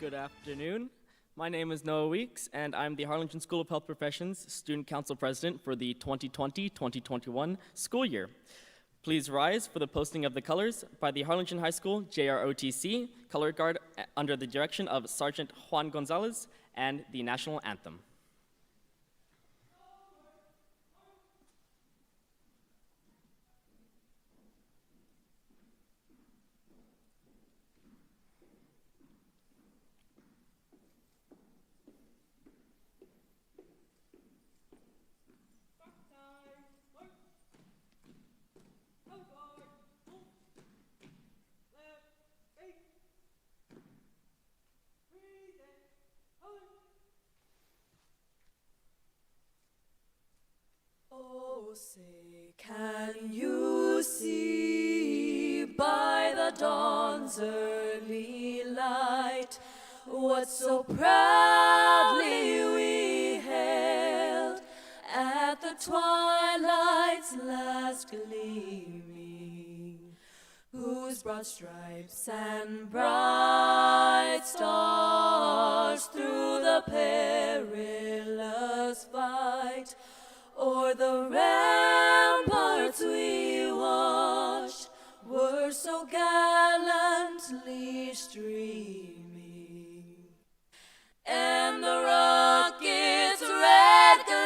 Good afternoon. My name is Noah Weeks, and I'm the Harlingen School of Health Professions Student Council President for the 2020-2021 school year. Please rise for the posting of the colors by the Harlingen High School JROTC Color Guard under the direction of Sergeant Juan Gonzalez and the National Anthem. Oh, say, can you see by the dawn's early light what so proudly we hailed at the twilight's last gleaming, whose broad stripes and bright stars through the perilous fight o'er the ramparts we watched were so gallantly streaming, and the rocket's red glare,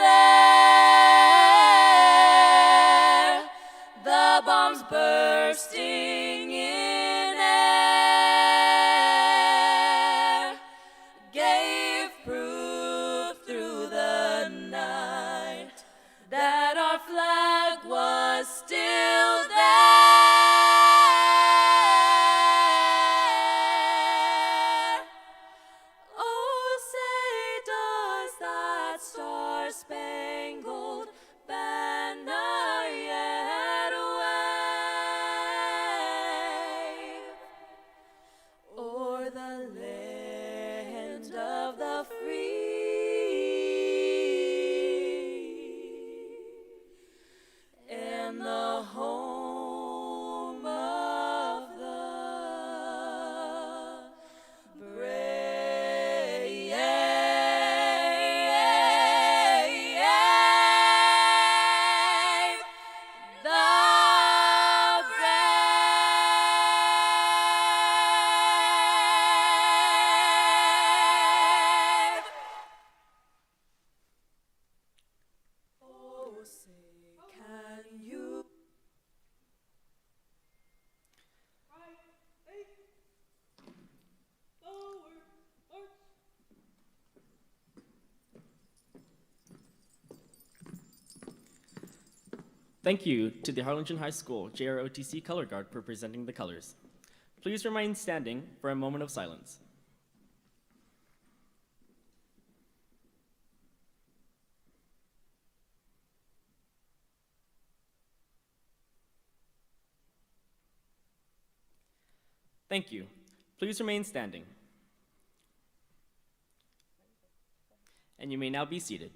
the bombs bursting in air, gave proof through the night that our flag was still there. Oh, say, does that star-spangled banner yet wave o'er the land of the free and the home of the brave? The brave. Oh, say, can you? Thank you to the Harlingen High School JROTC Color Guard for presenting the colors. Please remain standing for a moment of silence. Thank you. Please remain standing. And you may now be seated.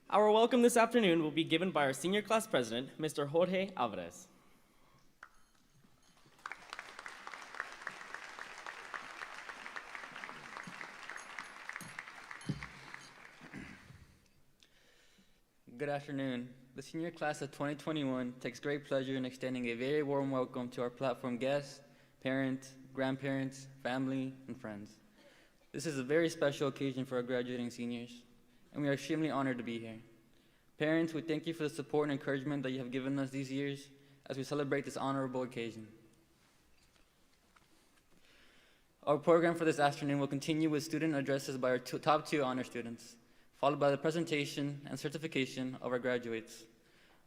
Our welcome this afternoon will be given by our senior class president, Mr. Jorge Alvarez. Good afternoon. The senior class of 2021 takes great pleasure in extending a very warm welcome to our platform guests, parents, grandparents, family, and friends. This is a very special occasion for our graduating seniors, and we are extremely honored to be here. Parents, we thank you for the support and encouragement that you have given us these years as we celebrate this honorable occasion. Our program for this afternoon will continue with student addresses by our top two honor students, followed by the presentation and certification of our graduates.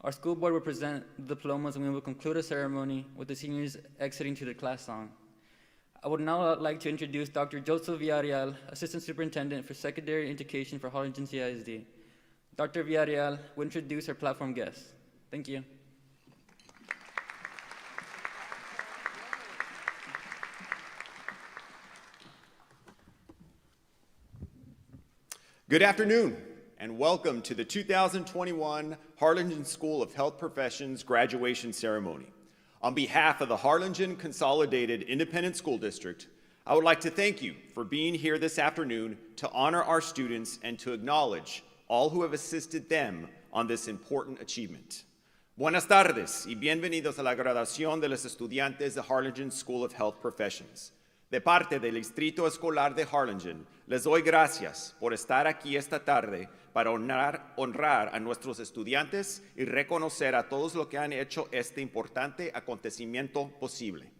Our school board will present the diplomas, and we will conclude a ceremony with the seniors exiting to their class song. I would now like to introduce Dr. Joseph Villarreal, Assistant Superintendent for Secondary Education for Harlingen CISD. Dr. Villarreal will introduce our platform guests. Thank you. Good afternoon, and welcome to the 2021 Harlingen School of Health Professions graduation ceremony. On behalf of the Harlingen Consolidated Independent School District, I would like to thank you for being here this afternoon to honor our students and to acknowledge all who have assisted them on this important achievement. Buenas tardes y bienvenidos a la graduación de los estudiantes de Harlingen School of Health Professions. De parte del Distrito Escolar de Harlingen, les doy gracias por estar aquí esta tarde para honrar a nuestros estudiantes y reconocer a todos los que han hecho este importante acontecimiento posible.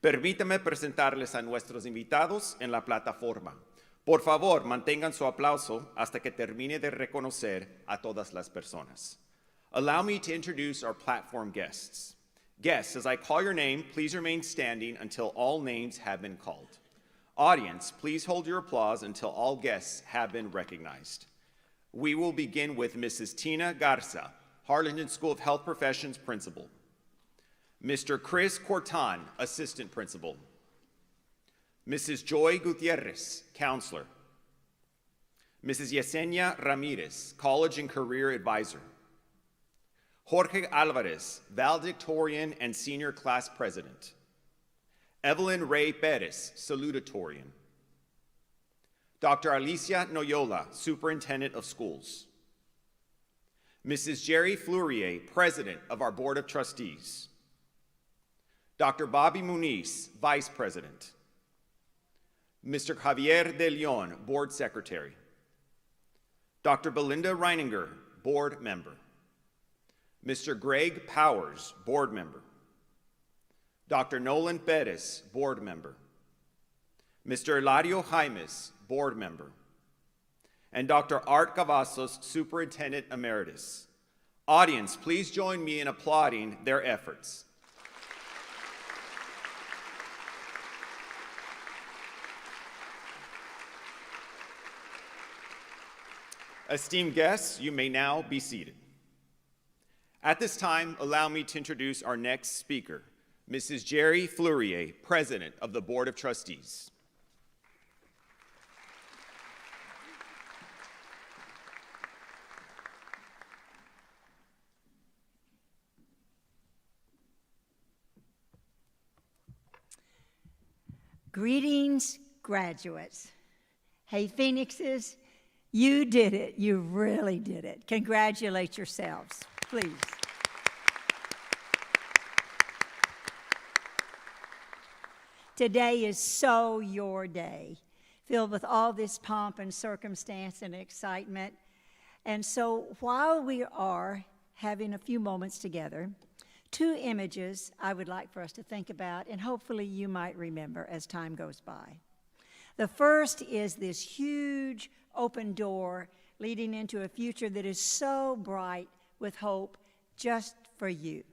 Permítanme presentarles a nuestros invitados en la plataforma. Por favor, mantengan su aplauso hasta que termine de reconocer a todas las personas. Allow me to introduce our platform guests. Guests, as I call your name, please remain standing until all names have been called. Audience, please hold your applause until all guests have been recognized. We will begin with Mrs. Tina Garza, Harlingen School of Health Professions Principal. Mr. Chris Cortan, Assistant Principal. Mrs. Joy Gutierrez, Counselor. Mrs. Yesenia Ramirez, College and Career Advisor. Jorge Alvarez, Valedictorian and Senior Class President. Evelyn Ray Perez, Salutatorian. Dr. Alicia Noyola, Superintendent of Schools. Mrs. Jerry Fleurier, President of our Board of Trustees. Dr. Bobby Muniz, Vice President. Mr. Javier De Leon, Board Secretary. Dr. Belinda Reininger, Board Member. Mr. Greg Powers, Board Member. Dr. Nolan Perez, Board Member. Mr. Eladio Jaimes, Board Member. And Dr. Art Cavazos, Superintendent Emeritus. Audience, please join me in applauding their efforts. Esteemed guests, you may now be seated. At this time, allow me to introduce our next speaker, Mrs. Jerry Fleurier, President of the Board of Trustees. Greetings, graduates. Hey, Phoenixes, you did it. You really did it. Congratulate yourselves, please. Today is so your day, filled with all this pomp and circumstance and excitement. And so while we are having a few moments together, two images I would like for us to think about, and hopefully you might remember as time goes by. The first is this huge open door leading into a future that is so bright with hope just for you.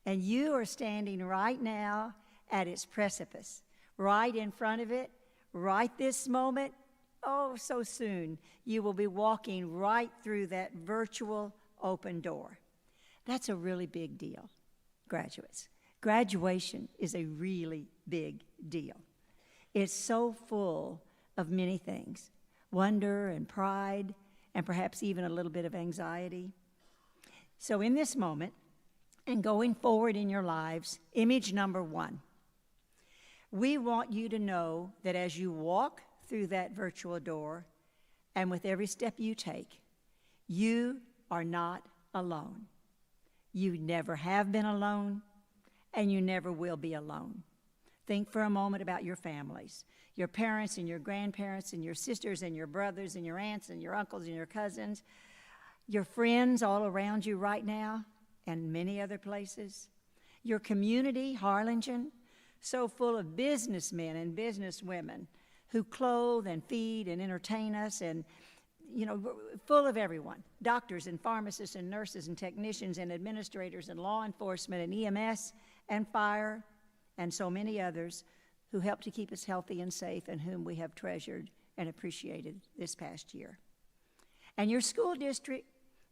And you are standing right now at its precipice, right in front of it, right this moment. Oh, so soon you will be walking right through that virtual open door. That's a really big deal, graduates. Graduation is a really big deal. It's so full of many things, wonder and pride, and perhaps even a little bit of anxiety. So in this moment, and going forward in your lives, image number one, we want you to know that as you walk through that virtual door, and with every step you take, you are not alone. You never have been alone, and you never will be alone. Think for a moment about your families, your parents and your grandparents and your sisters and your brothers and your aunts and your uncles and your cousins, your friends all around you right now and many other places, your community, Harlingen, so full of businessmen and businesswomen who clothe and feed and entertain us, and full of everyone, doctors and pharmacists and nurses and technicians and administrators and law enforcement and EMS and fire and so many others who help to keep us healthy and safe and whom we have treasured and appreciated this past year. And your school district,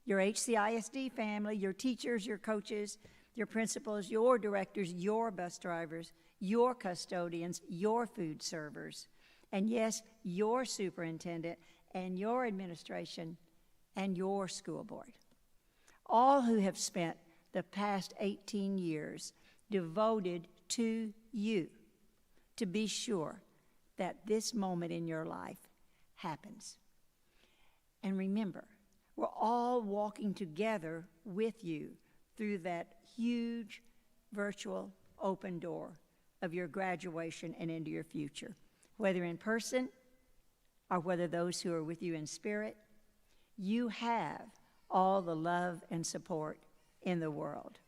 your HCISD family, your teachers, your coaches, your principals, your directors, your bus drivers, your custodians, your food servers, and yes, your superintendent and your administration and your school board. All who have spent the past 18 years devoted to you to be sure that this moment in your life happens. And remember, we're all walking together with you through that huge virtual open door of your graduation and into your future, whether in person or whether those who are with you in spirit. You have all the love and support in the world.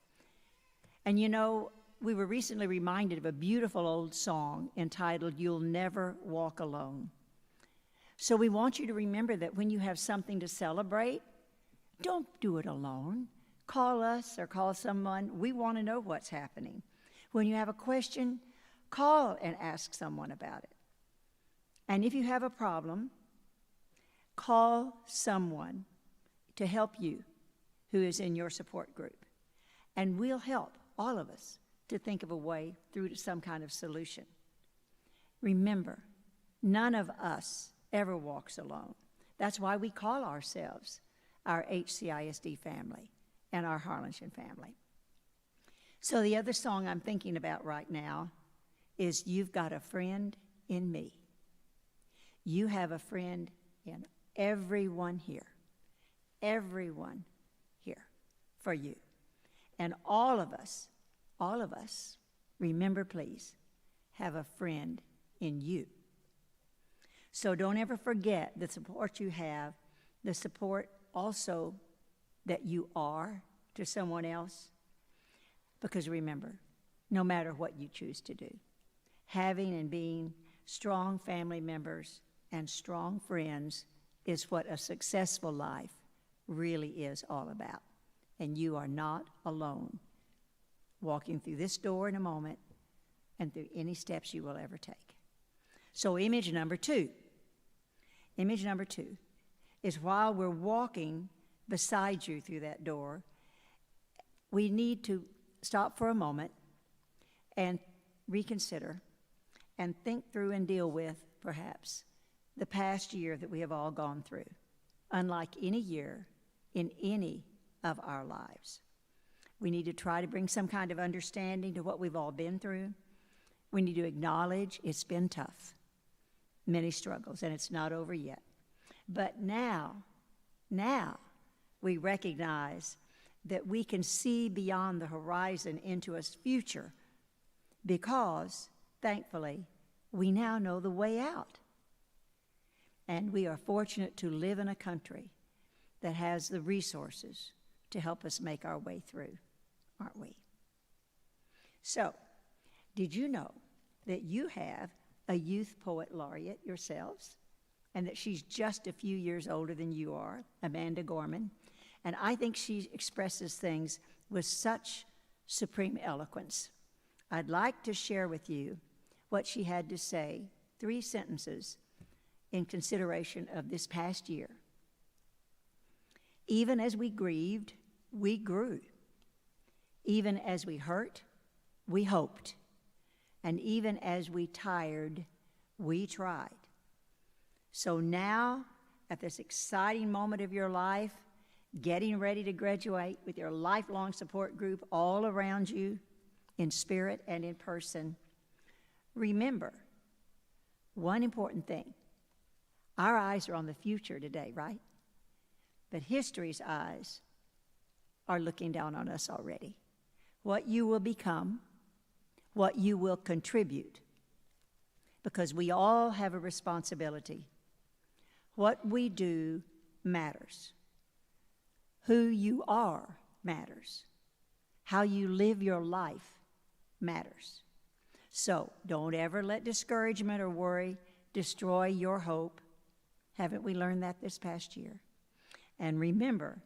And you know, we were recently reminded of a beautiful old song entitled, "You'll Never Walk Alone." So we want you to remember that when you have something to celebrate, don't do it alone. Call us or call someone. We want to know what's happening. When you have a question, call and ask someone about it. And if you have a problem, call someone to help you who is in your support group. And we'll help, all of us, to think of a way through to some kind of solution. Remember, none of us ever walks alone. That's why we call ourselves our HCISD family and our Harlingen family. So the other song I'm thinking about right now is "You've Got a Friend in Me." You have a friend in everyone here for you. And all of us, remember please, have a friend in you. So don't ever forget the support you have, the support also that you are to someone else. Because remember, no matter what you choose to do, having and being strong family members and strong friends is what a successful life really is all about. And you are not alone walking through this door in a moment and through any steps you will ever take. So image number two is while we're walking beside you through that door, we need to stop for a moment and reconsider and think through and deal with, perhaps, the past year that we have all gone through, unlike any year in any of our lives. We need to try to bring some kind of understanding to what we've all been through. We need to acknowledge it's been tough, many struggles, and it's not over yet. But now we recognize that we can see beyond the horizon into a future because, thankfully, we now know the way out. And we are fortunate to live in a country that has the resources to help us make our way through, aren't we? So, did you know that you have a youth poet laureate yourselves, and that she's just a few years older than you are, Amanda Gorman? And I think she expresses things with such supreme eloquence. I'd like to share with you what she had to say, 3 sentences, in consideration of this past year. Even as we grieved, we grew. Even as we hurt, we hoped. And even as we tired, we tried. So now, at this exciting moment of your life, getting ready to graduate with your lifelong support group all around you, in spirit and in person, remember one important thing. Our eyes are on the future today, right? But history's eyes are looking down on us already. What you will become, what you will contribute, because we all have a responsibility. What we do matters. Who you are matters. How you live your life matters. So don't ever let discouragement or worry destroy your hope. Haven't we learned that this past year? And remember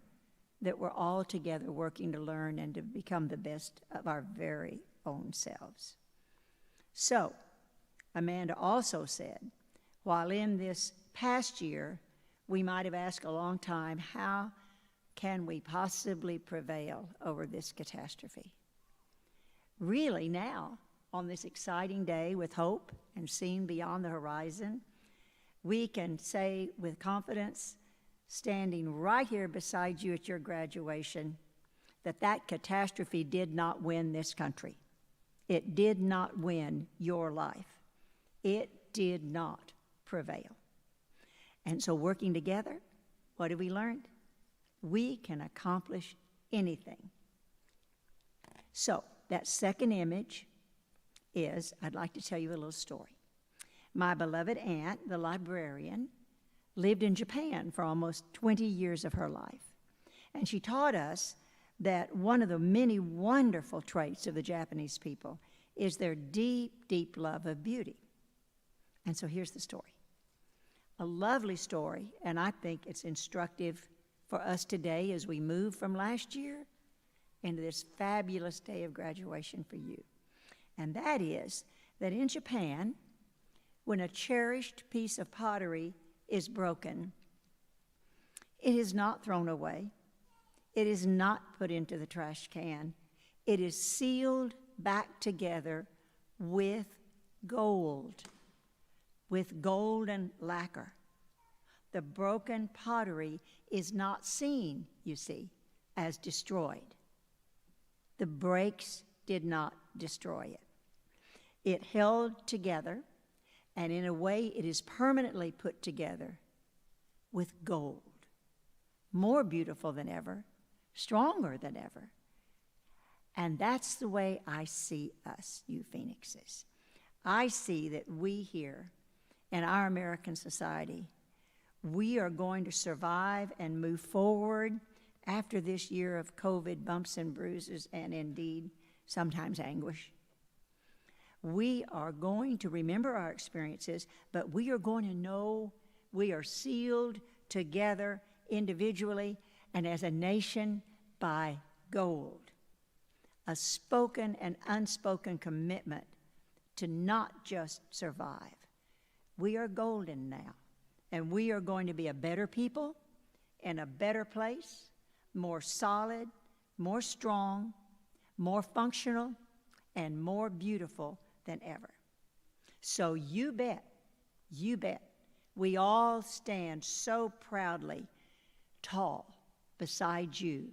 that we're all together working to learn and to become the best of our very own selves. So, Amanda also said, while in this past year, we might have asked a long time, how can we possibly prevail over this catastrophe? Really now, on this exciting day with hope and seeing beyond the horizon, we can say with confidence, standing right here beside you at your graduation, that catastrophe did not win this country. It did not win your life. It did not prevail. And so working together, what have we learned? We can accomplish anything. So that second image is, I'd like to tell you a little story. My beloved aunt, the librarian, lived in Japan for almost 20 years of her life. And she taught us that one of the many wonderful traits of the Japanese people is their deep, deep love of beauty. And so here's the story. A lovely story, and I think it's instructive for us today as we move from last year into this fabulous day of graduation for you. And that is that in Japan, when a cherished piece of pottery is broken, it is not thrown away. It is not put into the trash can. It is sealed back together with gold, with golden lacquer. The broken pottery is not seen, you see, as destroyed. The breaks did not destroy it. It held together, and in a way it is permanently put together with gold. More beautiful than ever, stronger than ever. And that's the way I see us, you Phoenixes. I see that we here in our American society, we are going to survive and move forward after this year of COVID bumps and bruises and indeed sometimes anguish. We are going to remember our experiences, but we are going to know we are sealed together individually and as a nation by gold. A spoken and unspoken commitment to not just survive. We are golden now, and we are going to be a better people in a better place, more solid, more strong, more functional, and more beautiful than ever. So you bet, we all stand so proudly tall beside you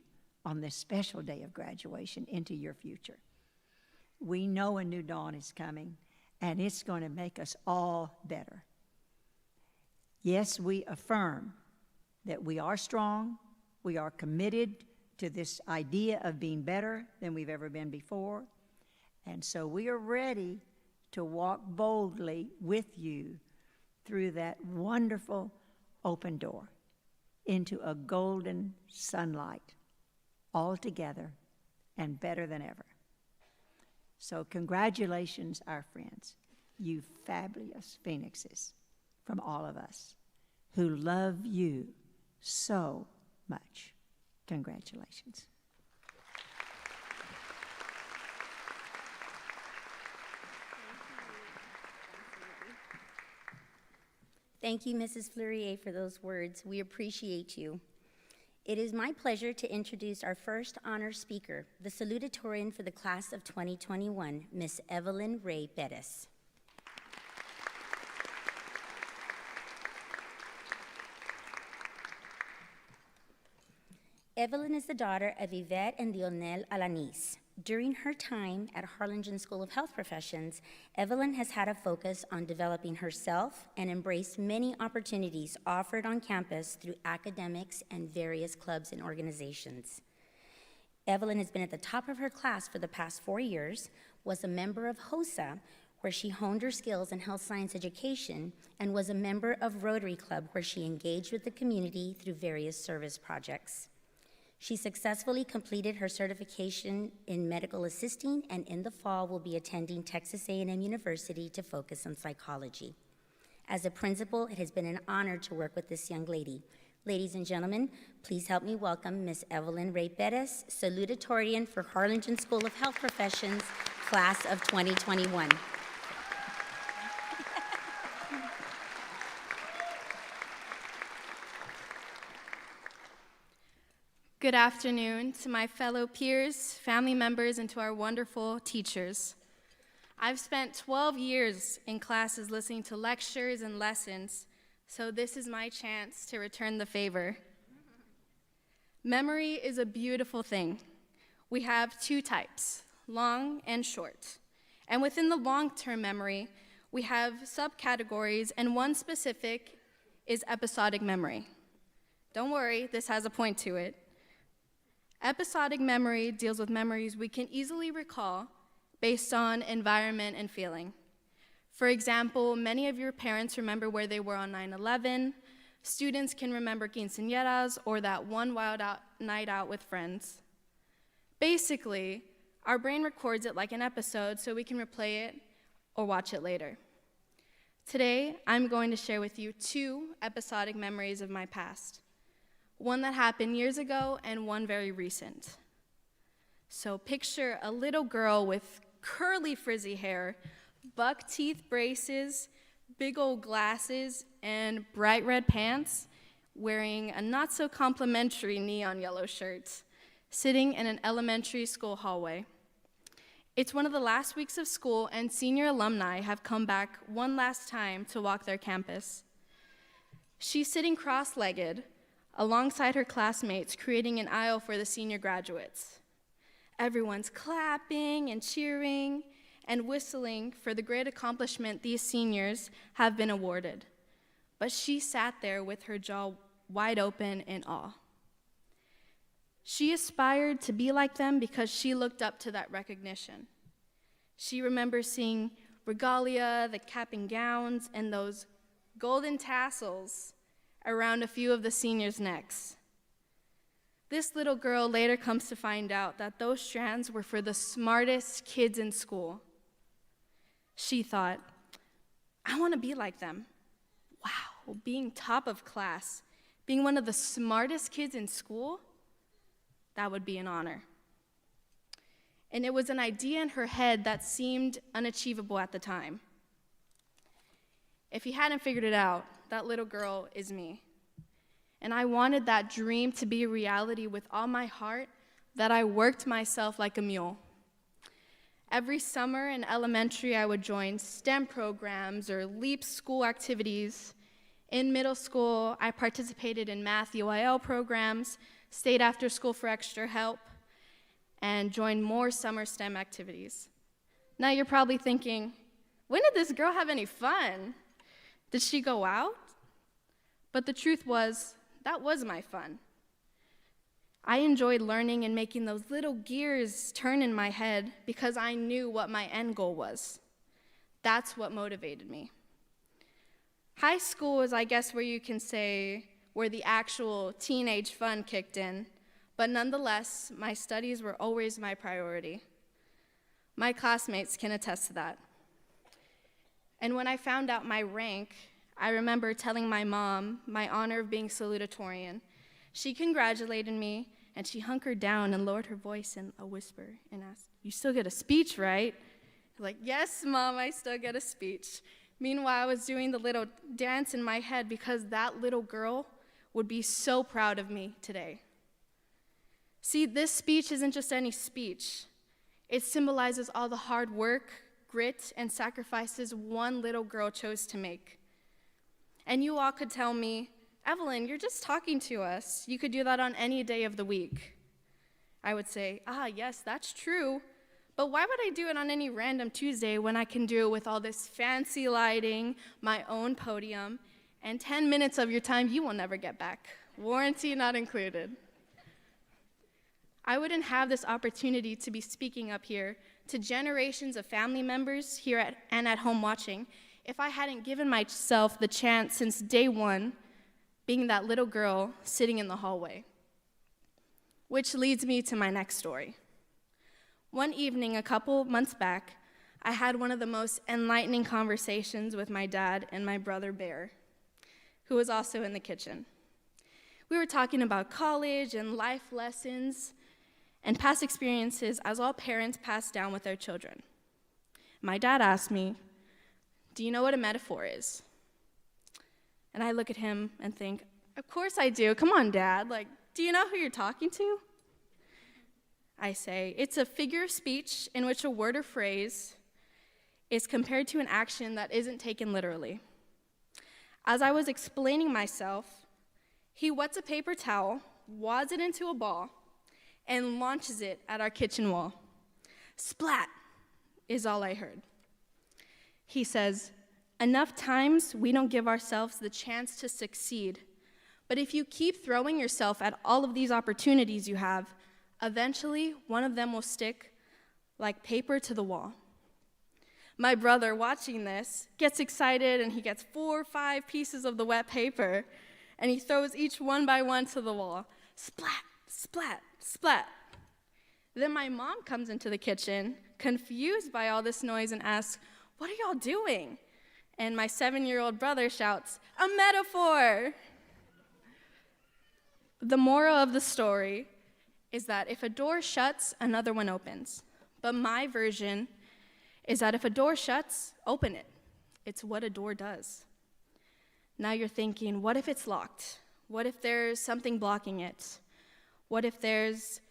on this special day of graduation into your future. We know a new dawn is coming, and it's going to make us all better. Yes, we affirm that we are strong, we are committed to this idea of being better than we've ever been before, and so we are ready to walk boldly with you through that wonderful open door into a golden sunlight, all together and better than ever. So congratulations, our friends, you fabulous Phoenixes, from all of us who love you so much. Congratulations. Thank you, Mrs. Fleurier, for those words. We appreciate you. It is my pleasure to introduce our first honor speaker, the salutatorian for the class of 2021, Miss Evelyn Ray Bettis. Evelyn is the daughter of Yvette and Lionel Alanis. During her time at Harlingen School of Health Professions, Evelyn has had a focus on developing herself and embraced many opportunities offered on campus through academics and various clubs and organizations. Evelyn has been at the top of her class for the past 4 years, was a member of HOSA, where she honed her skills in health science education, and was a member of Rotary Club, where she engaged with the community through various service projects. She successfully completed her certification in medical assisting, and in the fall will be attending Texas A&M University to focus on psychology. As a principal, it has been an honor to work with this young lady. Ladies and gentlemen, please help me welcome Ms. Evelyn Ray Bettis, salutatorian for Harlingen School of Health Professions, class of 2021. Good afternoon to my fellow peers, family members, and to our wonderful teachers. I've spent 12 years in classes listening to lectures and lessons, so this is my chance to return the favor. Memory is a beautiful thing. We have two types, long and short. And within the long-term memory, we have subcategories, and one specific is episodic memory. Don't worry, this has a point to it. Episodic memory deals with memories we can easily recall based on environment and feeling. For example, many of your parents remember where they were on 9/11. Students can remember quinceañeras or that one night out with friends. Basically, our brain records it like an episode so we can replay it or watch it later. Today, I'm going to share with you 2 episodic memories of my past. One that happened years ago and one very recent. So picture a little girl with curly frizzy hair, buck teeth braces, big old glasses, and bright red pants, wearing a not so complimentary neon yellow shirt, sitting in an elementary school hallway. It's one of the last weeks of school, and senior alumni have come back one last time to walk their campus. She's sitting cross-legged alongside her classmates, creating an aisle for the senior graduates. Everyone's clapping and cheering and whistling for the great accomplishment these seniors have been awarded. But she sat there with her jaw wide open in awe. She aspired to be like them because she looked up to that recognition. She remembers seeing regalia, the cap and gowns, and those golden tassels around a few of the seniors' necks. This little girl later comes to find out that those strands were for the smartest kids in school. She thought, I want to be like them. Wow, being top of class, being one of the smartest kids in school, that would be an honor. And it was an idea in her head that seemed unachievable at the time. If you hadn't figured it out, that little girl is me. And I wanted that dream to be a reality with all my heart, that I worked myself like a mule. Every summer in elementary, I would join STEM programs or LEAP school activities. In middle school, I participated in math UIL programs, stayed after school for extra help, and joined more summer STEM activities. Now you're probably thinking, when did this girl have any fun? Did she go out? But the truth was, that was my fun. I enjoyed learning and making those little gears turn in my head because I knew what my end goal was. That's what motivated me. High school is, I guess, where you can say where the actual teenage fun kicked in, but nonetheless, my studies were always my priority. My classmates can attest to that. And when I found out my rank, I remember telling my mom my honor of being salutatorian. She congratulated me, and she hunkered down and lowered her voice in a whisper and asked, "You still get a speech, right?" I'm like, "Yes, Mom, I still get a speech." Meanwhile, I was doing the little dance in my head because that little girl would be so proud of me today. See, this speech isn't just any speech. It symbolizes all the hard work, grit, and sacrifices one little girl chose to make. And you all could tell me, "Evelyn, you're just talking to us. You could do that on any day of the week." I would say, yes, that's true, but why would I do it on any random Tuesday when I can do it with all this fancy lighting, my own podium, and 10 minutes of your time you will never get back, warranty not included. I wouldn't have this opportunity to be speaking up here to generations of family members here and at home watching if I hadn't given myself the chance since day one, being that little girl sitting in the hallway. Which leads me to my next story. One evening a couple months back, I had one of the most enlightening conversations with my dad and my brother Bear, who was also in the kitchen. We were talking about college and life lessons and past experiences as all parents pass down with their children. My dad asked me, "Do you know what a metaphor is?" And I look at him and think, "Of course I do. Come on, Dad. Do you know who you're talking to?" I say, "It's a figure of speech in which a word or phrase is compared to an action that isn't taken literally." As I was explaining myself, he wets a paper towel, wads it into a ball, and launches it at our kitchen wall. Splat! is all I heard. He says, enough times we don't give ourselves the chance to succeed. But if you keep throwing yourself at all of these opportunities you have, eventually one of them will stick like paper to the wall. My brother, watching this, gets excited and he gets 4 or 5 pieces of the wet paper and he throws each one by one to the wall. Splat, splat, splat. Then my mom comes into the kitchen, confused by all this noise, and asks, "What are y'all doing?" And my 7-year-old brother shouts, "A metaphor!" The moral of the story is that if a door shuts, another one opens. But my version is that if a door shuts, open it. It's what a door does. Now you're thinking, what if it's locked? What if there's something blocking it? What if there's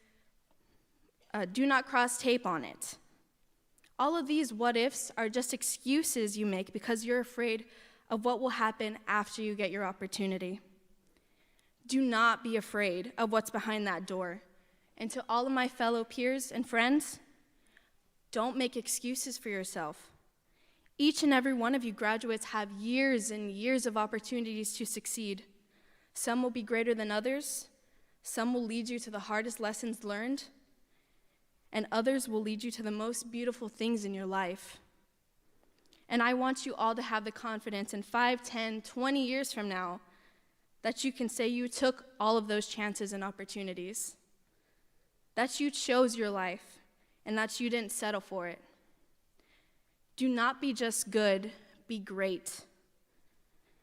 a do not cross tape on it? All of these what ifs are just excuses you make because you're afraid of what will happen after you get your opportunity. Do not be afraid of what's behind that door. And to all of my fellow peers and friends, don't make excuses for yourself. Each and every one of you graduates have years and years of opportunities to succeed. Some will be greater than others, some will lead you to the hardest lessons learned, and others will lead you to the most beautiful things in your life. And I want you all to have the confidence in 5, 10, 20 years from now that you can say you took all of those chances and opportunities, that you chose your life, and that you didn't settle for it. Do not be just good, be great.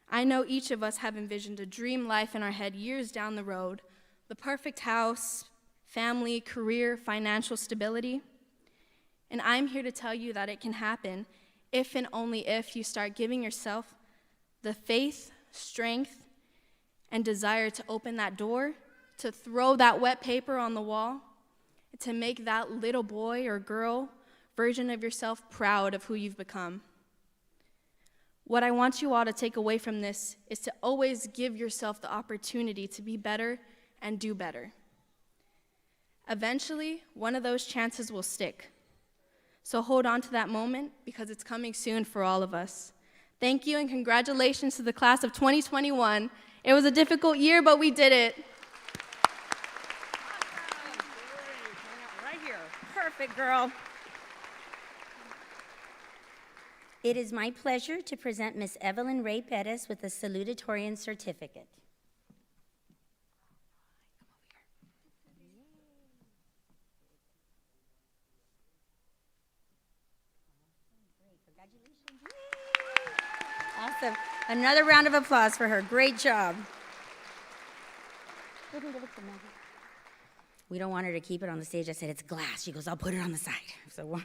I know each of us have envisioned a dream life in our head years down the road, the perfect house, family, career, financial stability. And I'm here to tell you that it can happen if and only if you start giving yourself the faith, strength, and desire to open that door, to throw that wet paper on the wall, to make that little boy or girl version of yourself proud of who you've become. What I want you all to take away from this is to always give yourself the opportunity to be better and do better. Eventually, one of those chances will stick. So hold on to that moment because it's coming soon for all of us. Thank you and congratulations to the class of 2021. It was a difficult year, but we did it. Right here. Perfect, girl. It is my pleasure to present Miss Evelyn Ray Perez with the salutatorian certificate. Awesome. Another round of applause for her. Great job. We don't want her to keep it on the stage. I said, it's glass. She goes, I'll put it on the side. So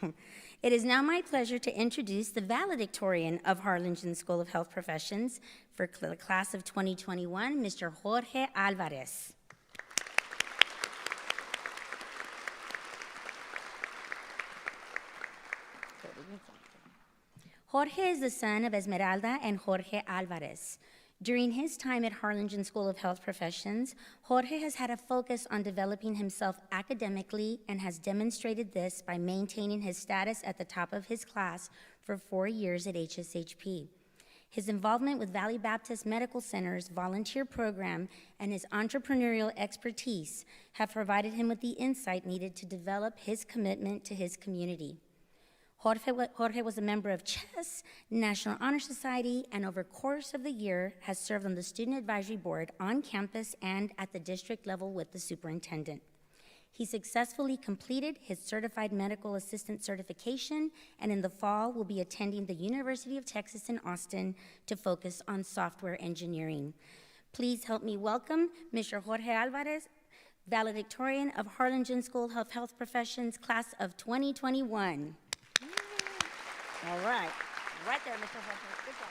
it is now my pleasure to introduce the valedictorian of Harlingen School of Health Professions for the class of 2021, Mr. Jorge Alvarez. Jorge is the son of Esmeralda and Jorge Alvarez. During his time at Harlingen School of Health Professions, Jorge has had a focus on developing himself academically and has demonstrated this by maintaining his status at the top of his class for 4 years at HSHP. His involvement with Valley Baptist Medical Center's volunteer program and his entrepreneurial expertise have provided him with the insight needed to develop his commitment to his community. Jorge was a member of Chess, National Honor Society, and over the course of the year has served on the Student Advisory Board on campus and at the district level with the superintendent. He successfully completed his Certified Medical Assistant certification and in the fall will be attending the University of Texas in Austin to focus on software engineering. Please help me welcome Mr. Jorge Alvarez, valedictorian of Harlingen School of Health Professions, class of 2021. All right. Right there, Mr. Jorge. Good job.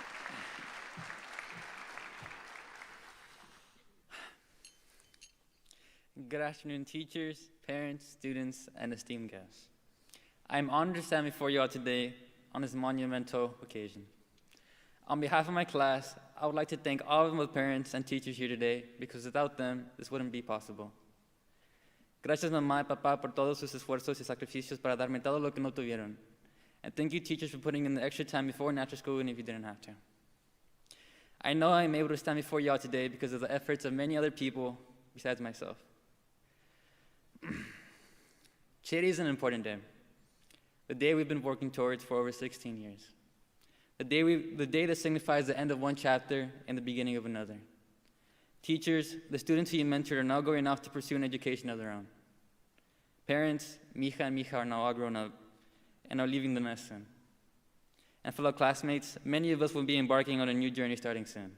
Good afternoon, teachers, parents, students, and esteemed guests. I am honored to stand before you all today on this monumental occasion. On behalf of my class, I would like to thank all of the parents and teachers here today because without them, this wouldn't be possible. Gracias, mamá y papá, por todos sus esfuerzos y sacrificios para darme todo lo que no tuvieron. And thank you, teachers, for putting in the extra time before and after school, even if you didn't have to. I know I'm able to stand before y'all today because of the efforts of many other people besides myself. Today is an important day. The day we've been working towards for over 16 years. The day that signifies the end of one chapter and the beginning of another. Teachers, the students who you mentored are now going off to pursue an education of their own. Parents, Mija and Mija are now all grown up and are leaving the nest soon. And fellow classmates, many of us will be embarking on a new journey starting soon.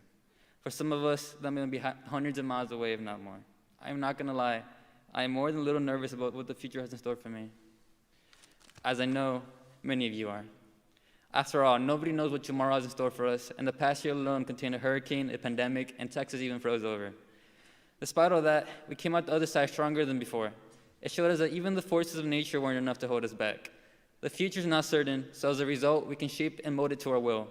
For some of us, that may be hundreds of miles away, if not more. I'm not gonna lie, I am more than a little nervous about what the future has in store for me, as I know many of you are. After all, nobody knows what tomorrow has in store for us, and the past year alone contained a hurricane, a pandemic, and Texas even froze over. Despite all that, we came out the other side stronger than before. It showed us that even the forces of nature weren't enough to hold us back. The future's not certain, so as a result, we can shape and mold it to our will.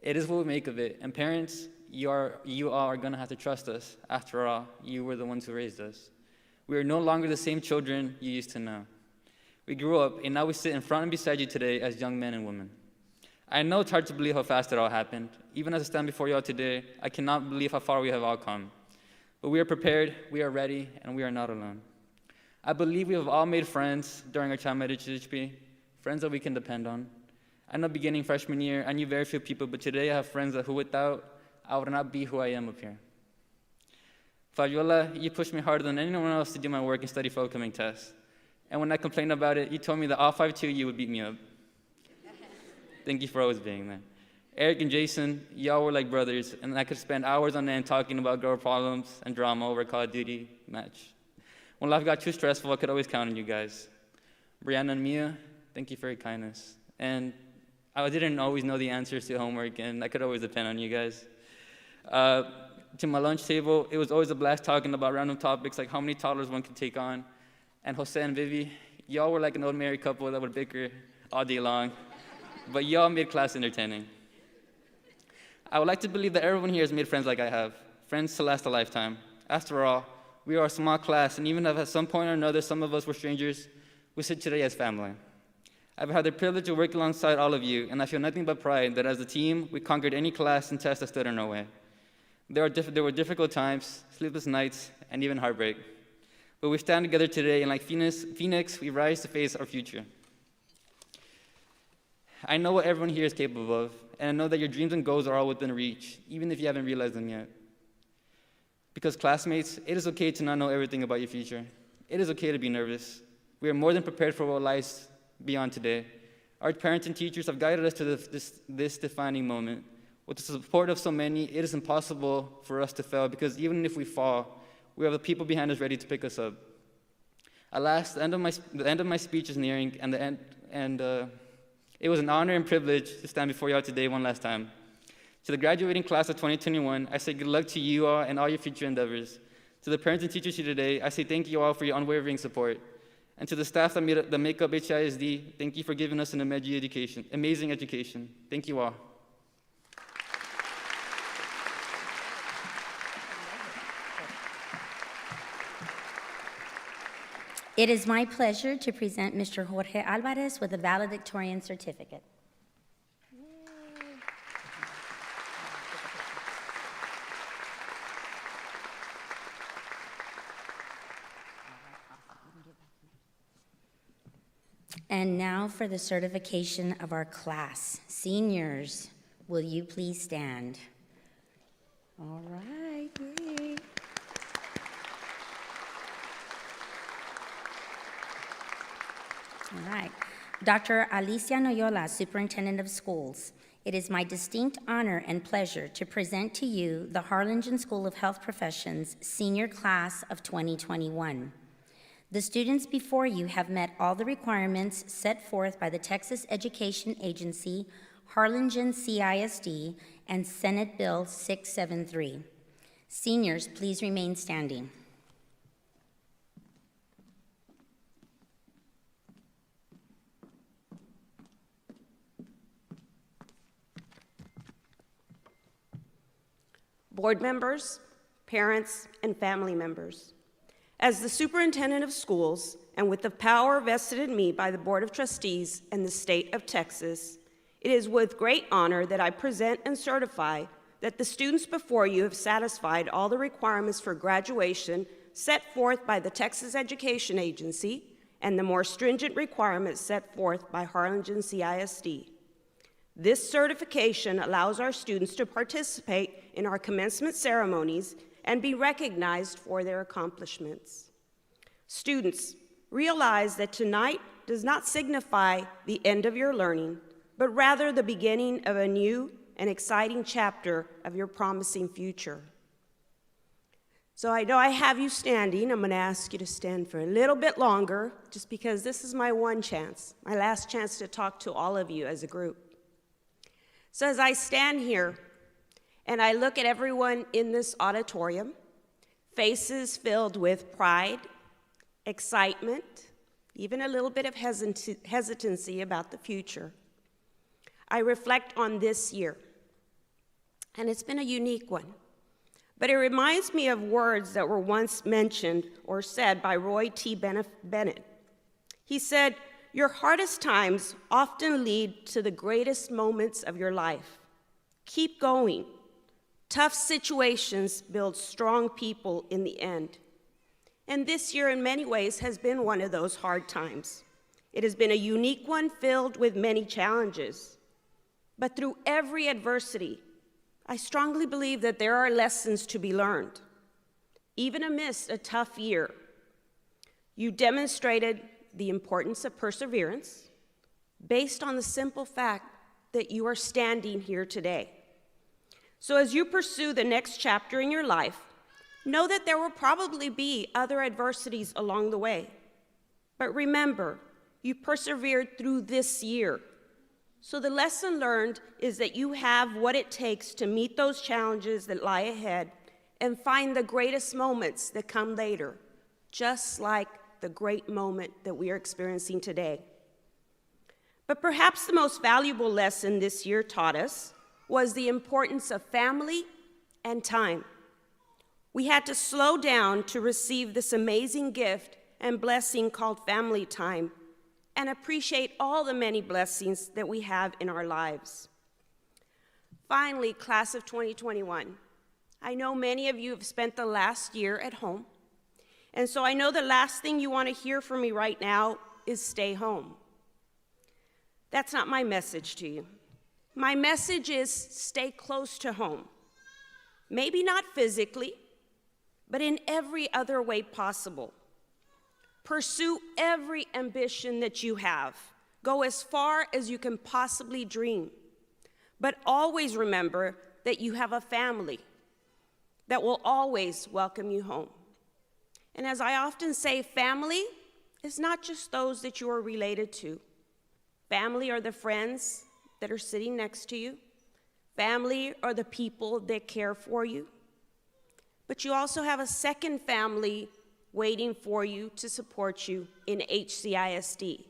It is what we make of it, and parents, you all are gonna have to trust us. After all, you were the ones who raised us. We are no longer the same children you used to know. We grew up, and now we sit in front and beside you today as young men and women. I know it's hard to believe how fast it all happened. Even as I stand before y'all today, I cannot believe how far we have all come. But we are prepared, we are ready, and we are not alone. I believe we have all made friends during our time at HHP, friends that we can depend on. I know beginning freshman year, I knew very few people, but today I have friends that who without, I would not be who I am up here. Fabiola, you pushed me harder than anyone else to do my work and study for upcoming tests. And when I complained about it, you told me that all 5'2" you would beat me up. Thank you for always being there. Eric and Jason, y'all were like brothers, and I could spend hours on end talking about girl problems and drama over Call of Duty match. When life got too stressful, I could always count on you guys. Brianna and Mia, thank you for your kindness. And I didn't always know the answers to homework, and I could always depend on you guys. To my lunch table, it was always a blast talking about random topics like how many toddlers one could take on. And Jose and Vivi, y'all were like an old married couple that would bicker all day long. But y'all made class entertaining. I would like to believe that everyone here has made friends like I have, friends to last a lifetime. After all, we are a small class, and even if at some point or another some of us were strangers, we sit today as family. I've had the privilege of working alongside all of you, and I feel nothing but pride that as a team, we conquered any class and test that stood in our way. There were difficult times, sleepless nights, and even heartbreak. But we stand together today, and like Phoenix, we rise to face our future. I know what everyone here is capable of, and I know that your dreams and goals are all within reach, even if you haven't realized them yet. Because classmates, it is okay to not know everything about your future. It is okay to be nervous. We are more than prepared for what lies beyond today. Our parents and teachers have guided us to this defining moment. With the support of so many, it is impossible for us to fail, because even if we fall, we have the people behind us ready to pick us up. Alas, the end of my speech is nearing, and it was an honor and privilege to stand before y'all today one last time. To the graduating class of 2021, I say good luck to you all and all your future endeavors. To the parents and teachers here today, I say thank you all for your unwavering support. And to the staff that make up HISD, thank you for giving us an amazing education. Thank you all. It is my pleasure to present Mr. Jorge Alvarez with a valedictorian certificate. And now for the certification of our class. Seniors, will you please stand? All right, yay. All right. Dr. Alicia Noyola, Superintendent of Schools, it is my distinct honor and pleasure to present to you the Harlingen School of Health Professions Senior Class of 2021. The students before you have met all the requirements set forth by the Texas Education Agency, Harlingen CISD, and Senate Bill 673. Seniors, please remain standing. Board members, parents, and family members. As the superintendent of schools, and with the power vested in me by the Board of Trustees and the State of Texas, it is with great honor that I present and certify that the students before you have satisfied all the requirements for graduation set forth by the Texas Education Agency and the more stringent requirements set forth by Harlingen CISD. This certification allows our students to participate in our commencement ceremonies and be recognized for their accomplishments. Students, realize that tonight does not signify the end of your learning, but rather the beginning of a new and exciting chapter of your promising future. So I know I have you standing. I'm going to ask you to stand for a little bit longer, just because this is my one chance, my last chance to talk to all of you as a group. So as I stand here and I look at everyone in this auditorium, faces filled with pride, excitement, even a little bit of hesitancy about the future, I reflect on this year. And it's been a unique one. But it reminds me of words that were once mentioned or said by Roy T. Bennett. He said, "Your hardest times often lead to the greatest moments of your life. Keep going. Tough situations build strong people in the end." And this year, in many ways, has been one of those hard times. It has been a unique one filled with many challenges. But through every adversity, I strongly believe that there are lessons to be learned. Even amidst a tough year, you demonstrated the importance of perseverance based on the simple fact that you are standing here today. So as you pursue the next chapter in your life, know that there will probably be other adversities along the way. But remember, you persevered through this year. So the lesson learned is that you have what it takes to meet those challenges that lie ahead and find the greatest moments that come later, just like the great moment that we are experiencing today. But perhaps the most valuable lesson this year taught us was the importance of family and time. We had to slow down to receive this amazing gift and blessing called family time, and appreciate all the many blessings that we have in our lives. Finally, class of 2021, I know many of you have spent the last year at home, and so I know the last thing you want to hear from me right now is stay home. That's not my message to you. My message is stay close to home. Maybe not physically, but in every other way possible. Pursue every ambition that you have. Go as far as you can possibly dream. But always remember that you have a family that will always welcome you home. And as I often say, family is not just those that you are related to. Family are the friends that are sitting next to you. Family are the people that care for you. But you also have a second family waiting for you to support you in HCISD.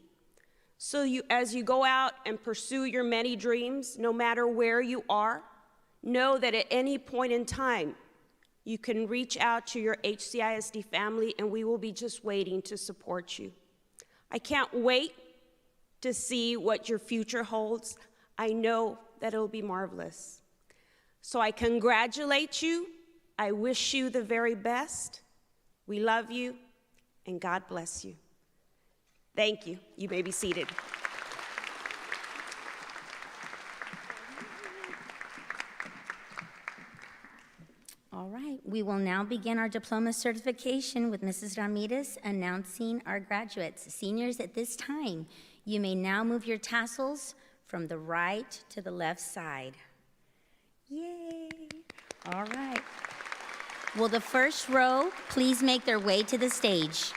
So as you go out and pursue your many dreams, no matter where you are, know that at any point in time, you can reach out to your HCISD family and we will be just waiting to support you. I can't wait to see what your future holds. I know that it'll be marvelous. So I congratulate you. I wish you the very best. We love you, and God bless you. Thank you. You may be seated. All right, we will now begin our diploma certification with Mrs. Ramirez announcing our graduates. Seniors, at this time, you may now move your tassels from the right to the left side. Yay! All right. Will the first row please make their way to the stage?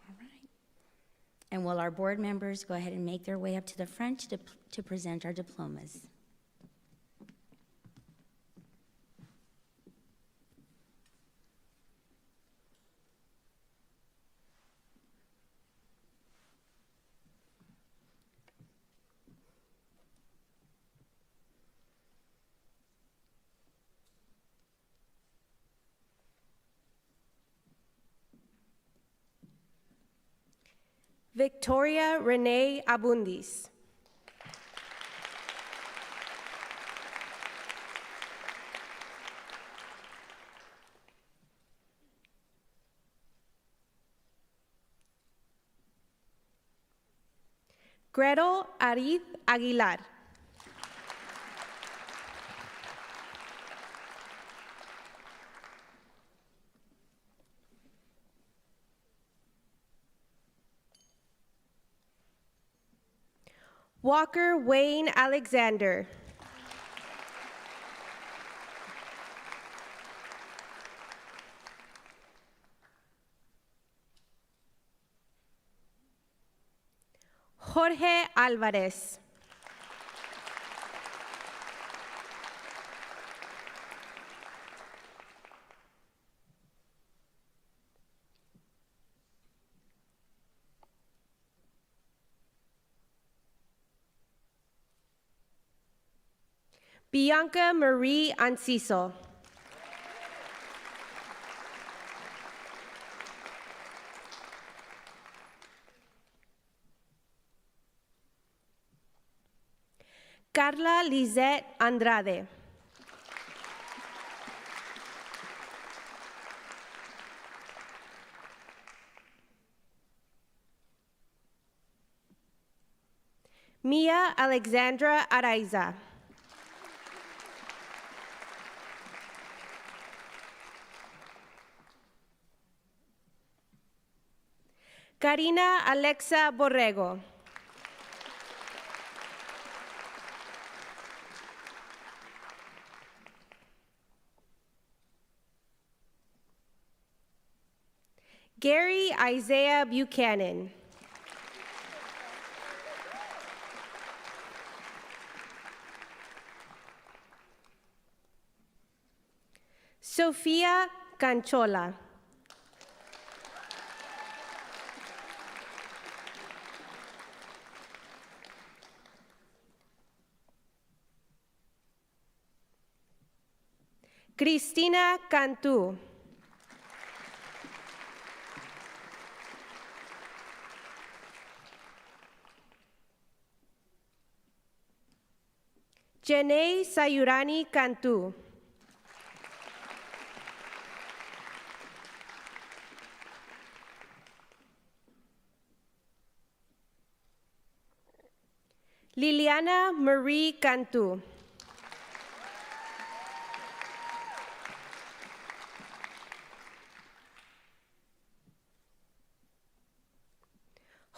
All right. And will our board members go ahead and make their way up to the front to present our diplomas? Victoria Renee Abundis. Gretel Ariz Aguilar. Walker Wayne Alexander. Jorge Alvarez. Bianca Marie Anciso. Carla Lizette Andrade. Mia Alexandra Araiza. Karina Alexa Borrego. Gary Isaiah Buchanan. Sofia Canchola. Cristina Cantu. Janae Sayurani Cantu. Liliana Marie Cantu.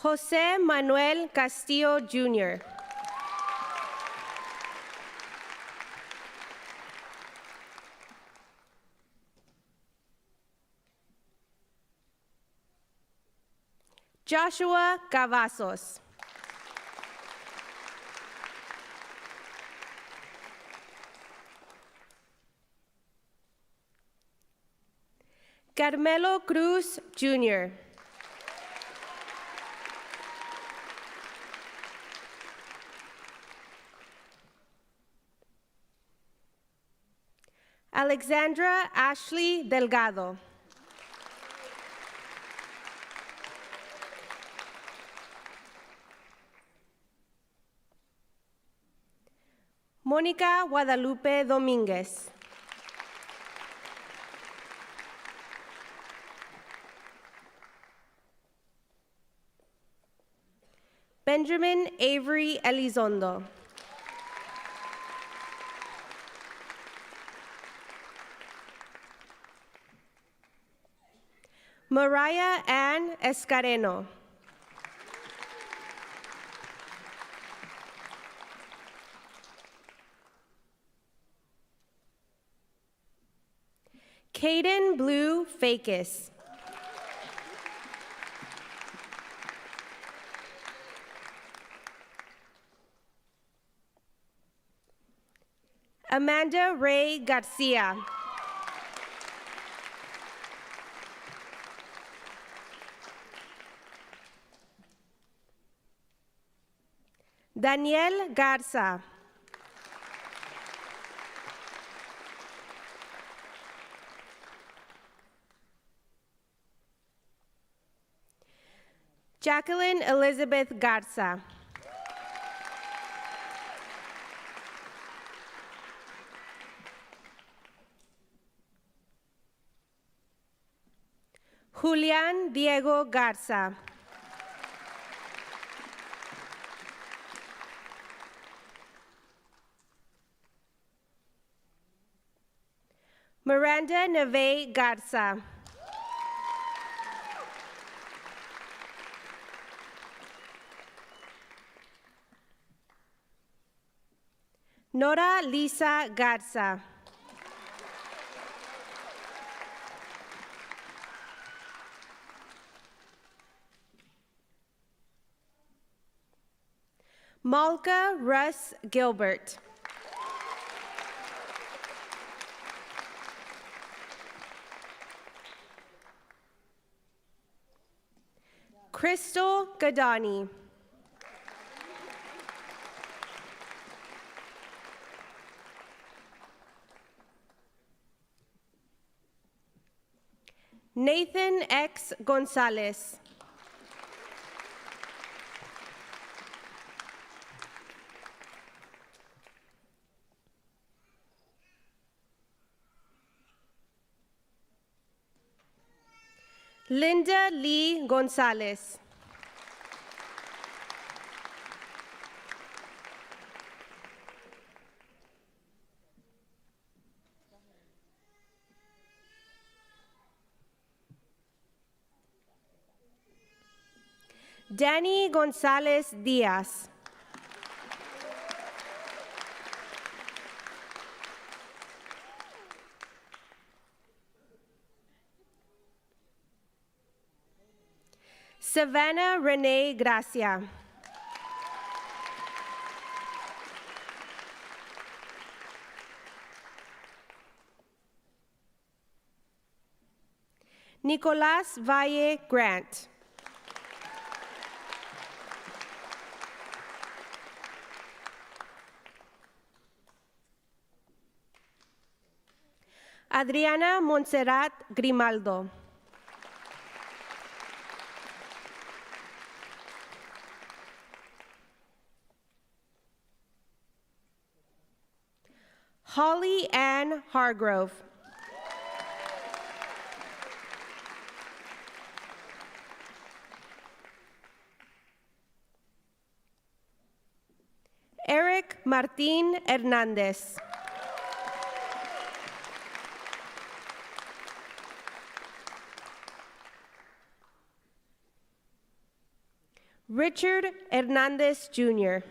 Jose Manuel Castillo Jr. Joshua Cavazos. Carmelo Cruz Jr. Alexandra Ashley Delgado. Mónica Guadalupe Domínguez. Benjamin Avery Elizondo. Mariah Ann Escareno. Caden Blue Fakis. Amanda Ray Garcia. Daniel Garza. Jacqueline Elizabeth Garza. Julian Diego Garza. Miranda Neve Garza. Nora Lisa Garza. Malka Russ Gilbert. Crystal Gadani. Nathan X. Gonzalez. Linda Lee Gonzalez. Danny Gonzalez Diaz. Savannah Renee Gracia. Nicolás Valle Grant. Adriana Montserrat Grimaldo. Holly Ann Hargrove. Eric Martín Hernández. Richard Hernández Jr.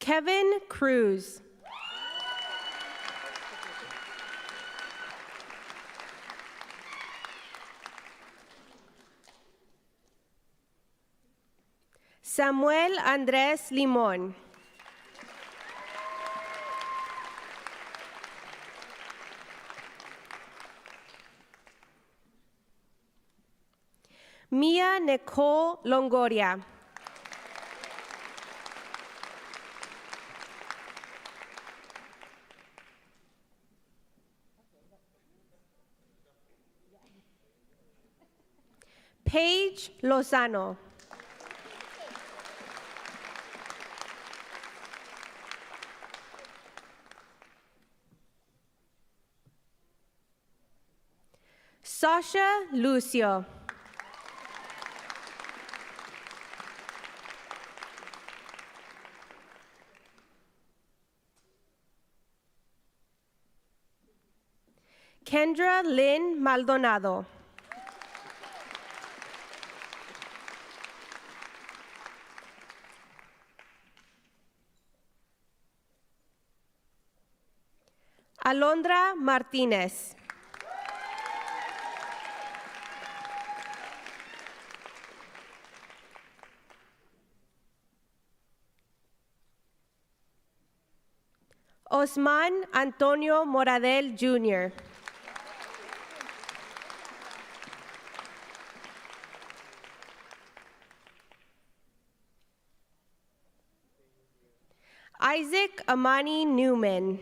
Kevin Cruz. Samuel Andrés Limón. Mia Nicole Longoria. Paige Lozano. Sasha Lucio. Kendra Lynn Maldonado. Alondra Martínez. Osman Antonio Moradel Jr. Isaac Amani Newman.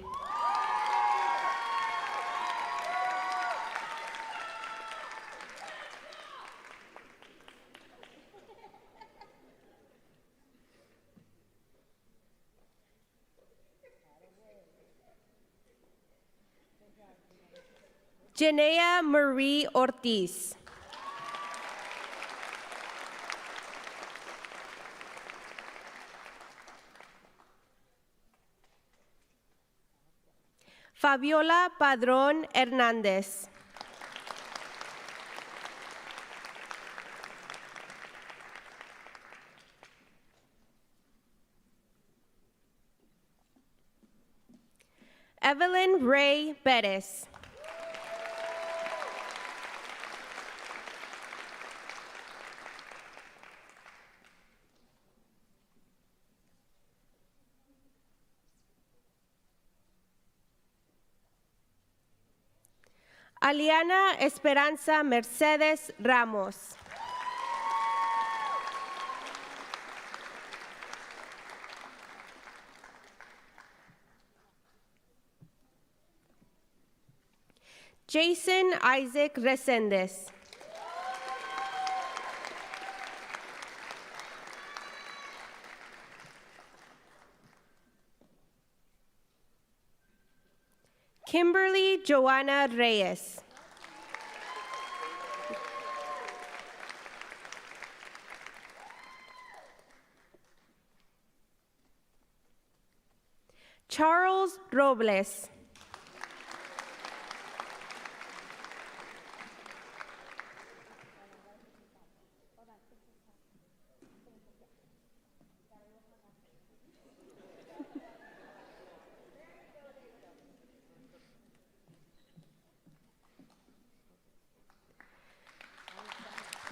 Janea Marie Ortiz. Fabiola Padrón Hernández. Evelyn Ray Perez. Aliana Esperanza Mercedes Ramos. Jason Isaac Resendez. Kimberly Joanna Reyes. Charles Robles.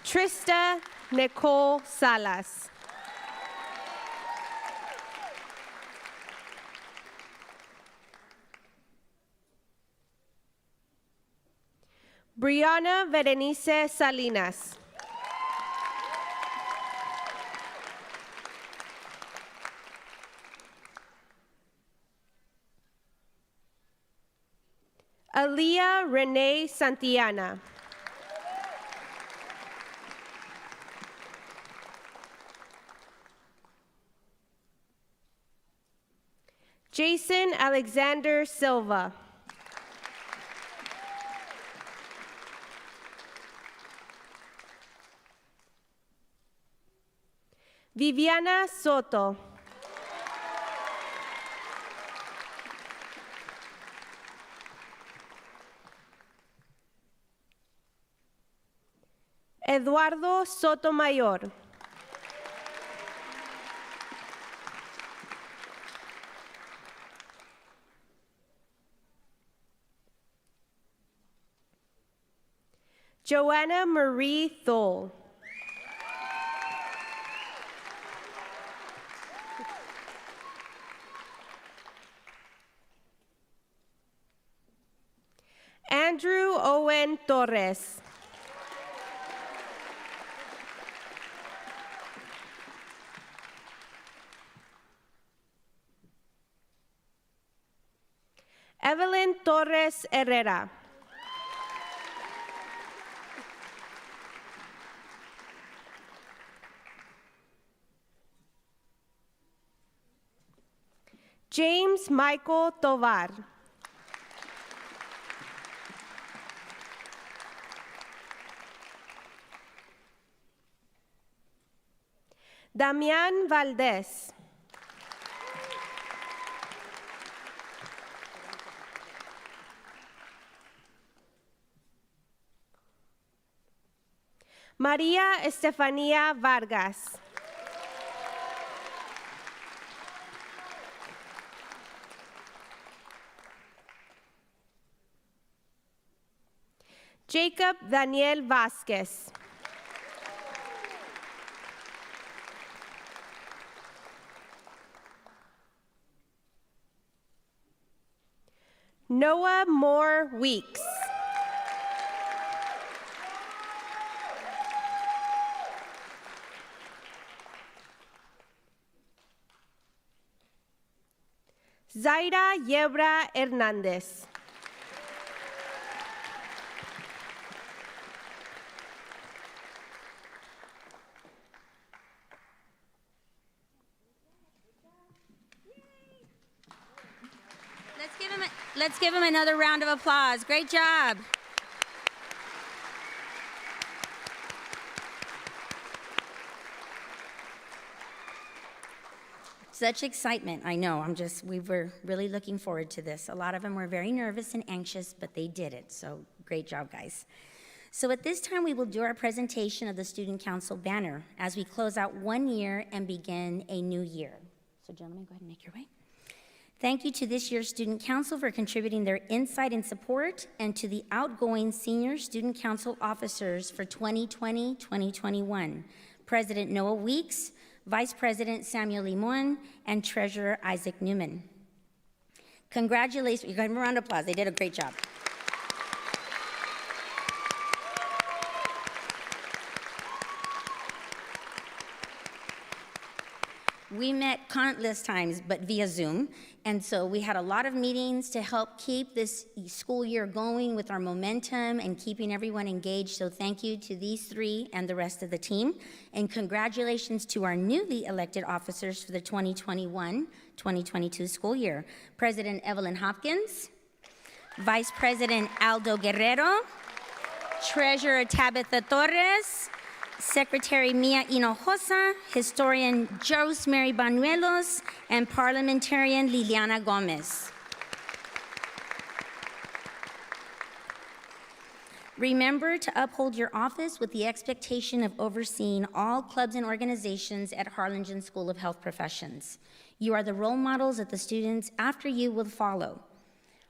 Trista Nicole Salas. Brianna Berenice Salinas. Aaliyah Renee Santillana. Jason Alexander Silva. Viviana Soto. Eduardo Sotomayor. Joanna Marie Thole. Andrew Owen Torres. Evelyn Torres Herrera. James Michael Tovar. Damián Valdés. María Estefanía Vargas. Jacob Daniel Vázquez. Noah Moore Weeks. Zaira Yebra Hernández. Let's give them another round of applause. Great job. Such excitement, I know. We were really looking forward to this. A lot of them were very nervous and anxious, but they did it. So great job, guys. So at this time, we will do our presentation of the Student Council banner as we close out 1 year and begin a new year. So gentlemen, go ahead and make your way. Thank you to this year's Student Council for contributing their insight and support, and to the outgoing senior Student Council officers for 2020-2021, President Noah Weeks, Vice President Samuel Limon, and Treasurer Isaac Newman. Congratulations. You got them a round of applause. They did a great job. We met countless times, but via Zoom, and so we had a lot of meetings to help keep this school year going with our momentum and keeping everyone engaged. So thank you to these three and the rest of the team, and congratulations to our newly elected officers for the 2021-2022 school year. President Evelyn Hopkins, Vice President Aldo Guerrero, Treasurer Tabitha Torres, Secretary Mia Hinojosa, Historian Rosemary Banuelos, and Parliamentarian Liliana Gomez. Remember to uphold your office with the expectation of overseeing all clubs and organizations at Harlingen School of Health Professions. You are the role models that the students after you will follow.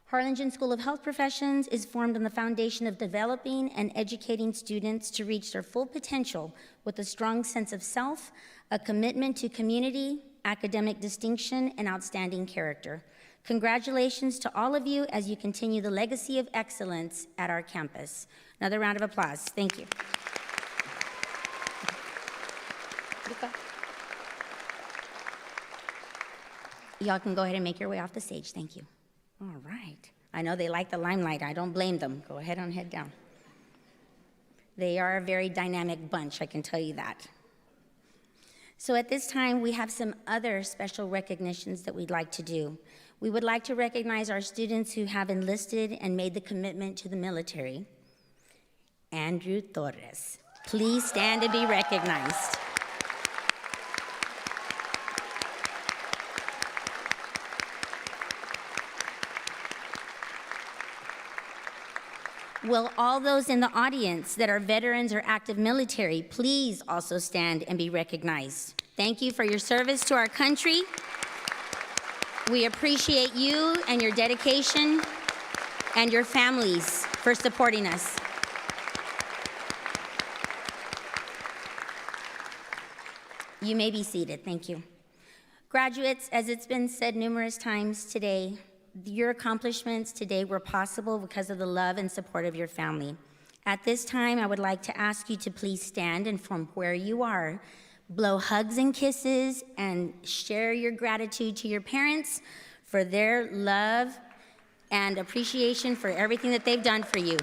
Harlingen School of Health Professions is formed on the foundation of developing and educating students to reach their full potential with a strong sense of self, a commitment to community, academic distinction, and outstanding character. Congratulations to all of you as you continue the legacy of excellence at our campus. Another round of applause. Thank you. Y'all can go ahead and make your way off the stage. Thank you. All right. I know they like the limelight. I don't blame them. Go ahead and head down. They are a very dynamic bunch, I can tell you that. So at this time, we have some other special recognitions that we'd like to do. We would like to recognize our students who have enlisted and made the commitment to the military. Andrew Torres, please stand and be recognized. Will all those in the audience that are veterans or active military please also stand and be recognized? Thank you for your service to our country. We appreciate you and your dedication and your families for supporting us. You may be seated. Thank you. Graduates, as it's been said numerous times today, your accomplishments today were possible because of the love and support of your family. At this time, I would like to ask you to please stand and from where you are, blow hugs and kisses and share your gratitude to your parents for their love and appreciation for everything that they've done for you.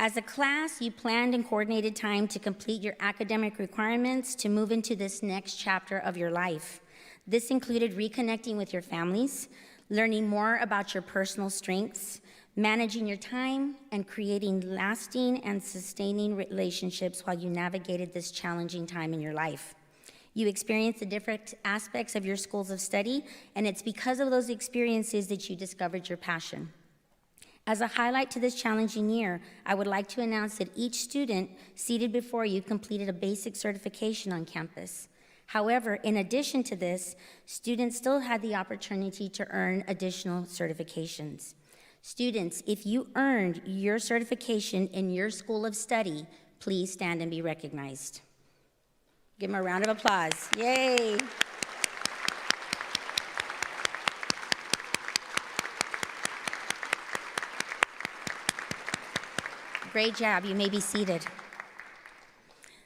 As a class, you planned and coordinated time to complete your academic requirements to move into this next chapter of your life. This included reconnecting with your families, learning more about your personal strengths, managing your time, and creating lasting and sustaining relationships while you navigated this challenging time in your life. You experienced the different aspects of your schools of study, and it's because of those experiences that you discovered your passion. As a highlight to this challenging year, I would like to announce that each student seated before you completed a basic certification on campus. However, in addition to this, students still had the opportunity to earn additional certifications. Students, if you earned your certification in your school of study, please stand and be recognized. Give them a round of applause. Yay! Great job. You may be seated.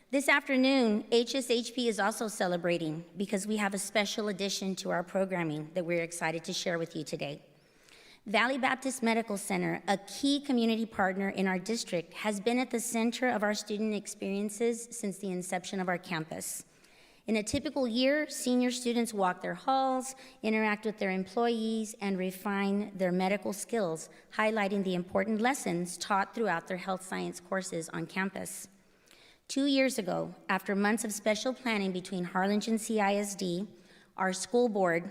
This afternoon, HSHP is also celebrating because we have a special addition to our programming that we're excited to share with you today. Valley Baptist Medical Center, a key community partner in our district, has been at the center of our student experiences since the inception of our campus. In a typical year, senior students walk their halls, interact with their employees, and refine their medical skills, highlighting the important lessons taught throughout their health science courses on campus. 2 years ago, after months of special planning between Harlingen CISD, our school board,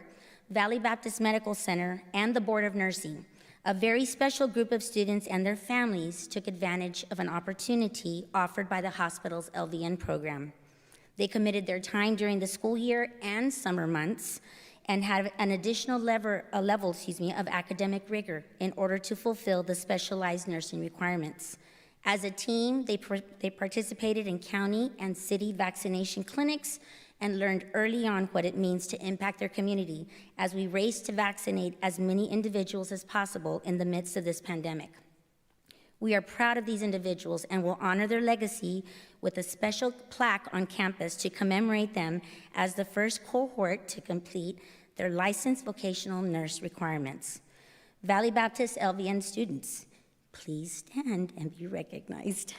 Valley Baptist Medical Center, and the Board of Nursing, a very special group of students and their families took advantage of an opportunity offered by the hospital's LVN program. They committed their time during the school year and summer months and had an additional level of academic rigor in order to fulfill the specialized nursing requirements. As a team, they participated in county and city vaccination clinics and learned early on what it means to impact their community as we race to vaccinate as many individuals as possible in the midst of this pandemic. We are proud of these individuals and will honor their legacy with a special plaque on campus to commemorate them as the first cohort to complete their licensed vocational nurse requirements. Valley Baptist LVN students, please stand and be recognized.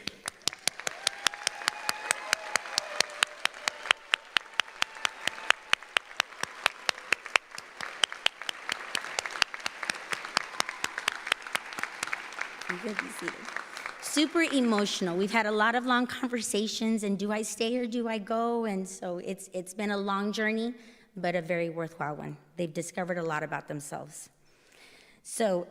You can be seated. Super emotional. We've had a lot of long conversations, and do I stay or do I go? And so it's been a long journey, but a very worthwhile one. They've discovered a lot about themselves. So,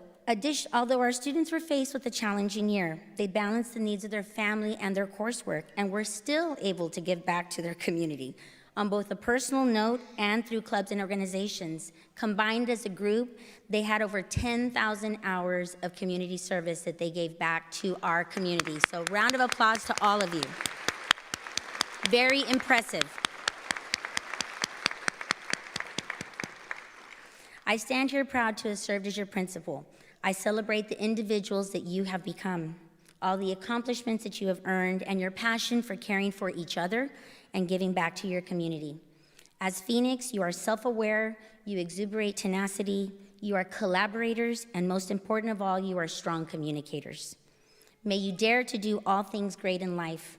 although our students were faced with a challenging year, they balanced the needs of their family and their coursework, and were still able to give back to their community on both a personal note and through clubs and organizations. Combined as a group, they had over 10,000 hours of community service that they gave back to our community. So round of applause to all of you. Very impressive. I stand here proud to have served as your principal. I celebrate the individuals that you have become, all the accomplishments that you have earned, and your passion for caring for each other and giving back to your community. As Phoenix, you are self-aware, you exuberate tenacity, you are collaborators, and most important of all, you are strong communicators. May you dare to do all things great in life.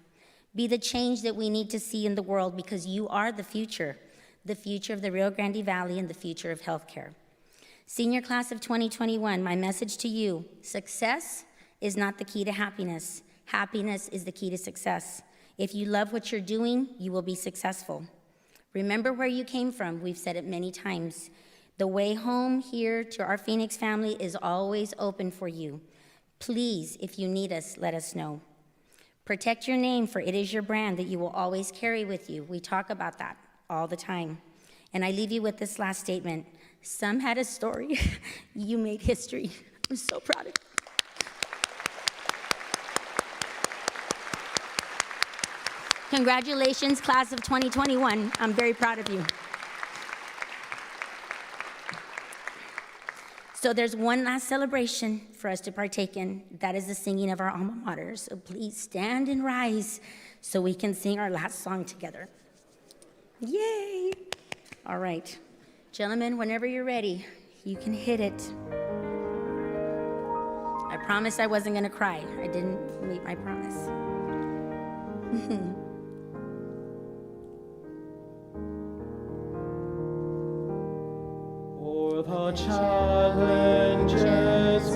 Be the change that we need to see in the world, because you are the future of the Rio Grande Valley and the future of healthcare. Senior class of 2021, my message to you: success is not the key to happiness. Happiness is the key to success. If you love what you're doing, you will be successful. Remember where you came from. We've said it many times. The way home here to our Phoenix family is always open for you. Please, if you need us, let us know. Protect your name, for it is your brand that you will always carry with you. We talk about that all the time. And I leave you with this last statement. Some had a story. You made history. I'm so proud of you. Congratulations, class of 2021. I'm very proud of you. So there's one last celebration for us to partake in. That is the singing of our alma mater. So please stand and rise so we can sing our last song together. Yay! All right. Gentlemen, whenever you're ready, you can hit it. I promised I wasn't going to cry. I didn't meet my promise. For the challenges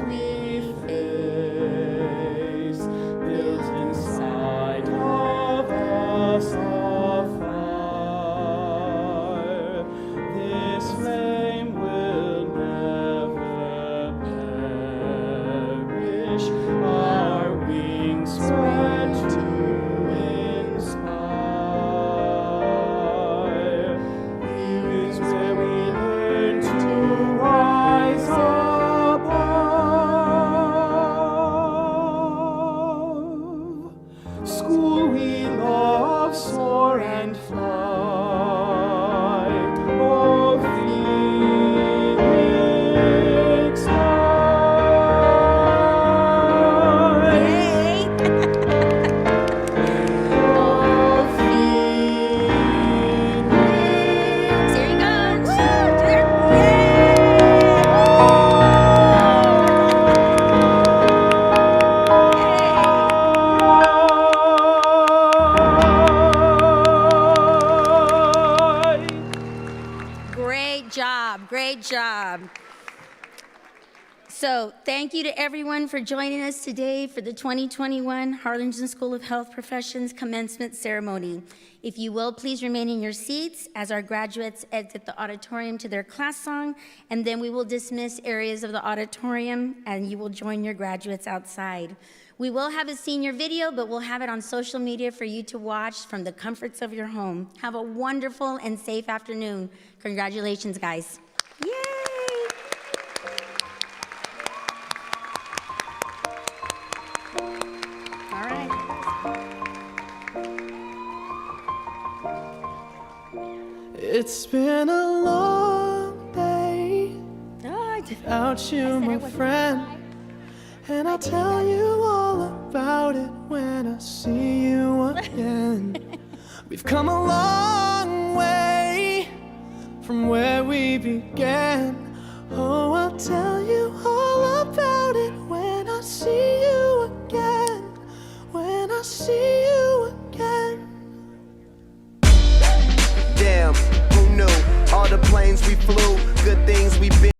we face, built inside of us a fire. This flame will never perish. Our wings spread to inspire. Here is where we learn to rise up. Great job, great job. So thank you to everyone for joining us today for the 2021 Harlingen School of Health Professions Commencement Ceremony. If you will, please remain in your seats as our graduates exit the auditorium to their class song, and then we will dismiss areas of the auditorium and you will join your graduates outside. We will have a senior video, but we'll have it on social media for you to watch from the comforts of your home. Have a wonderful and safe afternoon. Congratulations, guys. Yay! All right. It's been a long day without you, my friend. And I'll tell you all about it when I see you again. We've come a long way from where we began. Oh, I'll tell you